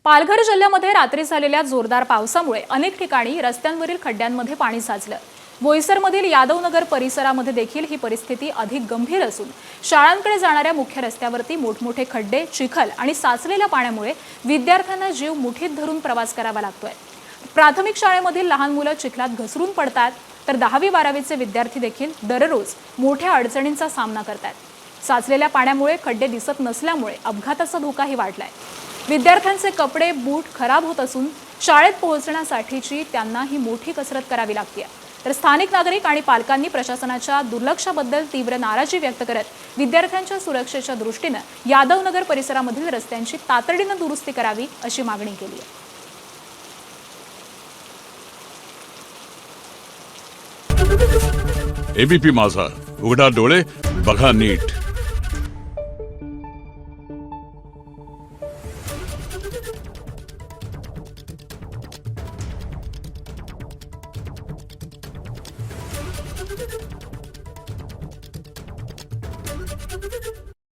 पालघर जिल्ह्यामध्ये रात्री झालेल्या जोरदार पावसामुळे अनेक ठिकाणी रस्त्यांवरील खड्ड्यांमध्ये पाणी साचलं। बोईसरमधील यादवनगर परिसरामध्ये देखील ही परिस्थिती अधिक गंभीर असून शाळांकडे जाणाऱ्या मुख्य रस्त्यावरती मोठमोठे खड्डे, चिखल आणि साचलेल्या पाण्यामुळे विद्यार्थ्यांना जीव मुठीत धरून प्रवास करावा लागतोय। प्राथमिक शाळेमधील लहान मुलं चिखलात घसरून पडतात, तर 10वी-12वीचे विद्यार्थी देखील दररोज मोठ्या अडचणींचा सामना करतात। साचलेल्या पाण्यामुळे खड्डे दिसत नसल्यामुळे अपघाताचा धोकाही वाढलाय। विद्यार्थ्यांचे कपडे, बूट खराब होत असून शाळेत पोहोचण्यासाठीची त्यांना ही मोठी कसरत करावी लागते। तर स्थानिक नागरिक आणि पालकांनी प्रशासनाच्या दुर्लक्षाबद्दल तीव्र नाराजी व्यक्त करत विद्यार्थ्यांच्या सुरक्षेच्या दृष्टीने यादवनगर परिसरामधील रस्त्यांची तातडीने दुरुस्ती करावी अशी मागणी केली आहे। एबीपी माझा, उघडा डोळे बघा नीट।